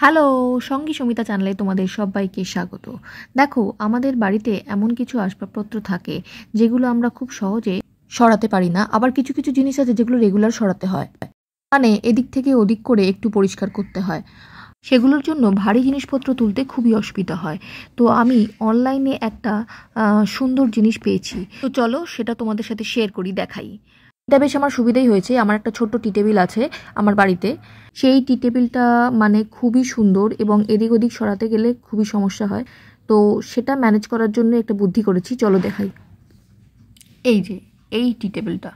Hello, সঙ্গী সমিতা চ্যানেলে তোমাদের সবাইকে স্বাগত। দেখো, আমাদের বাড়িতে এমন কিছু আসবাবপত্র থাকে যেগুলো আমরা খুব সহজে সরাতে পারি না, আবার কিছু কিছু জিনিস আছে যেগুলো রেগুলার সরাতে হয়, মানে এদিক থেকে ওদিক করে একটু পরিষ্কার করতে হয়। সেগুলোর জন্য ভারী জিনিসপত্র তুলতে খুবই অসুবিধা হয়। তো আমি অনলাইনে একটা সুন্দর জিনিস পেয়েছি, তো চলো সেটা তোমাদের সাথে শেয়ার করি, দেখাই। এটা বেশ আমার সুবিধাই হয়েছে। আমার একটা ছোট্ট টি টেবিল আছে আমার বাড়িতে। সেই টি টেবিলটা মানে খুবই সুন্দর এবং এদিক ওদিক সরাতে গেলে খুবই সমস্যা হয়। তো সেটা ম্যানেজ করার জন্য একটা বুদ্ধি করেছি, চলো দেখাই। এই যে এই টি টেবিলটা,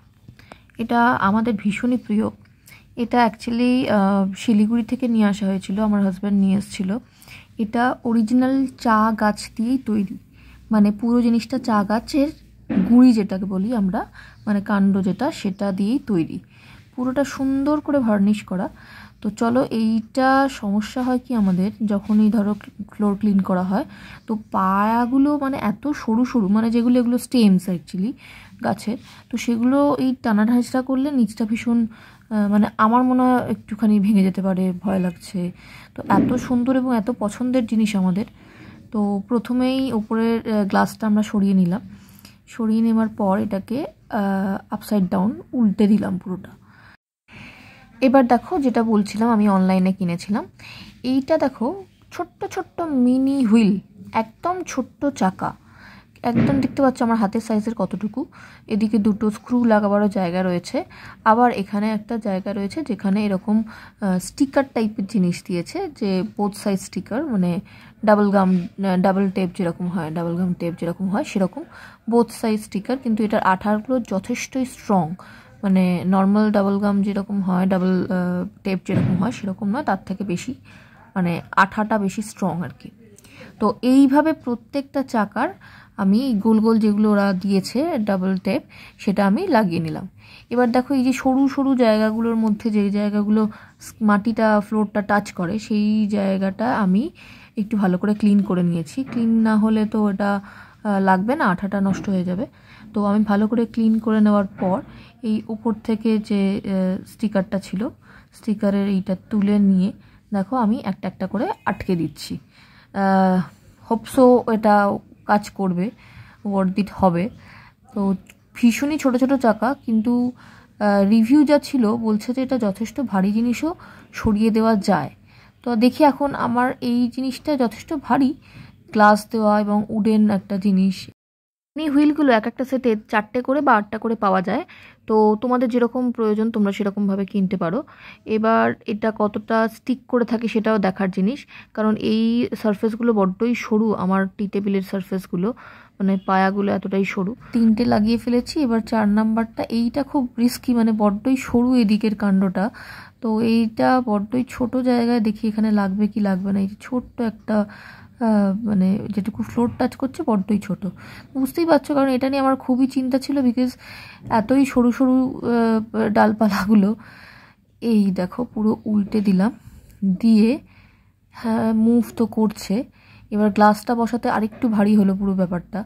এটা আমাদের ভীষণই প্রিয়। এটা অ্যাকচুয়ালি শিলিগুড়ি থেকে নিয়ে আসা হয়েছিল, আমার হাজব্যান্ড নিয়ে এসেছিলো। এটা অরিজিনাল চা গাছ দিয়েই তৈরি, মানে পুরো জিনিসটা চা গাছের গুঁড়ি যেটাকে বলি আমরা, মানে কাণ্ড যেটা, সেটা দিয়েই তৈরি। পুরোটা সুন্দর করে ভার্নিশ করা। তো চলো, এইটা সমস্যা হয় কি আমাদের, যখনই ধরো ফ্লোর ক্লিন করা হয়, তো পায়াগুলো মানে এত সরু সরু, মানে যেগুলো এগুলো স্টেমস অ্যাকচুয়ালি গাছের, তো সেগুলো এই টানা ঢাঁচড়া করলে নিচটা ভীষণ মানে আমার মনে হয় একটুখানি ভেঙে যেতে পারে, ভয় লাগছে। তো এত সুন্দর এবং এত পছন্দের জিনিস আমাদের। তো প্রথমেই ওপরের গ্লাসটা আমরা সরিয়ে নিলাম। সরিয়ে নেওয়ার পর এটাকে আপসাইড ডাউন উল্টে দিলাম পুরোটা। এবার দেখো, যেটা বলছিলাম আমি অনলাইনে কিনেছিলাম, এইটা দেখো ছোট্ট ছোট্ট মিনি হুইল, একদম ছোট্ট চাকা, একদম দেখতে পাচ্ছ আমার হাতের সাইজের কতটুকু। এদিকে দুটো স্ক্রু লাগাবারও জায়গা রয়েছে, আবার এখানে একটা জায়গা রয়েছে যেখানে এরকম স্টিকার টাইপের জিনিস দিয়েছে, যে বোথ সাইজ স্টিকার, মানে ডাবল টেপ যেরকম হয়, ডাবল গাম টেপ যেরকম হয় সেরকম বোথ সাইজ স্টিকার। কিন্তু এটার আঠারগুলো যথেষ্টই স্ট্রং, মানে নর্মাল ডাবল গাম যেরকম হয়, ডাবল টেপ যেরকম হয় সেরকম নয়, তার থেকে বেশি, মানে আঠাটা বেশি স্ট্রং আর কি। তো এইভাবে প্রত্যেকটা চাকার আমি গোল গোল যেগুলো ওরা দিয়েছে ডাবল টেপ, সেটা আমি লাগিয়ে নিলাম। এবার দেখো, এই যে সরু সরু জায়গাগুলোর মধ্যে যেই জায়গাগুলো মাটিটা ফ্লোরটা টাচ করে, সেই জায়গাটা আমি একটু ভালো করে ক্লিন করে নিয়েছি। ক্লিন না হলে তো ওটা লাগবে না, আঠাটা নষ্ট হয়ে যাবে। তো আমি ভালো করে ক্লিন করে নেওয়ার পর এই উপর থেকে যে স্টিকারটা ছিল, স্টিকারের এইটা তুলে নিয়ে দেখো আমি একটা একটা করে আটকে দিচ্ছি। হোপসো এটা কাজ করবে, ওয়ার্থ ইট হবে। তো ভীষণই ছোট ছোট চাকা, কিন্তু রিভিউ যা ছিল বলছে যে এটা যথেষ্ট ভারী জিনিসও সরিয়ে দেওয়া যায়। তো দেখি এখন আমার এই জিনিসটা যথেষ্ট ভারী, গ্লাস দেওয়া এবং উডেন একটা জিনিস। এই হুইলগুলো এক একটা সেটে 4টে করে বা 8টা করে পাওয়া যায়। তো তোমাদের যেরকম প্রয়োজন তোমরা সেরকমভাবে কিনতে পারো। এবার এটা কতটা স্টিক করে থাকে সেটাও দেখার জিনিস, কারণ এই সারফেসগুলো বড্ডই সরু, আমার টি টেবিলের সারফেসগুলো, মানে পায়াগুলো এতটাই সরু। 3টে লাগিয়ে ফেলেছি, এবার 4 নাম্বারটা, এইটা খুব রিস্কি, মানে বড্ডই সরু এদিকের কাণ্ডটা। তো এইটা বড্ডই ছোট জায়গায়, দেখি এখানে লাগবে কি লাগবে না। এই যে ছোট্ট একটা মানে যেটুকু ফ্লোর টাচ করছে বড্ডই ছোট, বুঝতেই পারছো, কারণ এটা নিয়ে আমার খুবই চিন্তা ছিল, বিকজ এতই সরু সরু ডালপালাগুলো। এই দেখো পুরো উল্টে দিলাম, দিয়ে হ্যাঁ মুভ তো করছে। এবার গ্লাসটা বসাতে আরেকটু ভারী হলো পুরো ব্যাপারটা,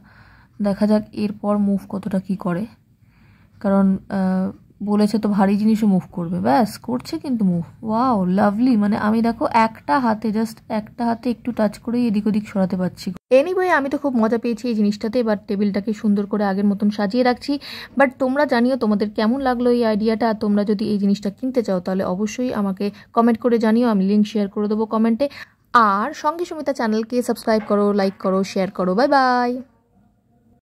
দেখা যাক এরপর মুভ কতটা কি করে, কারণ বলেছে তো ভারী জিনিসও মুভ করবে। ব্যাস, করছে কিন্তু মুভ, ওয়াও লাভলি। মানে আমি দেখো একটা হাতে, জাস্ট একটা হাতে একটু টাচ করেই এদিক ওদিক সরাতে পারছি। এনিওয়ে, আমি তো খুব মজা পেয়েছি এই জিনিসটাতে। এবার টেবিলটাকে সুন্দর করে আগের মতন সাজিয়ে রাখছি। বাট তোমরা জানিও তোমাদের কেমন লাগলো এই আইডিয়াটা। তোমরা যদি এই জিনিসটা কিনতে চাও তাহলে অবশ্যই আমাকে কমেন্ট করে জানিও, আমি লিঙ্ক শেয়ার করে দেবো কমেন্টে। আর সঙ্গী সমিতা চ্যানেলকে সাবস্ক্রাইব করো, লাইক করো, শেয়ার করো। Bye bye.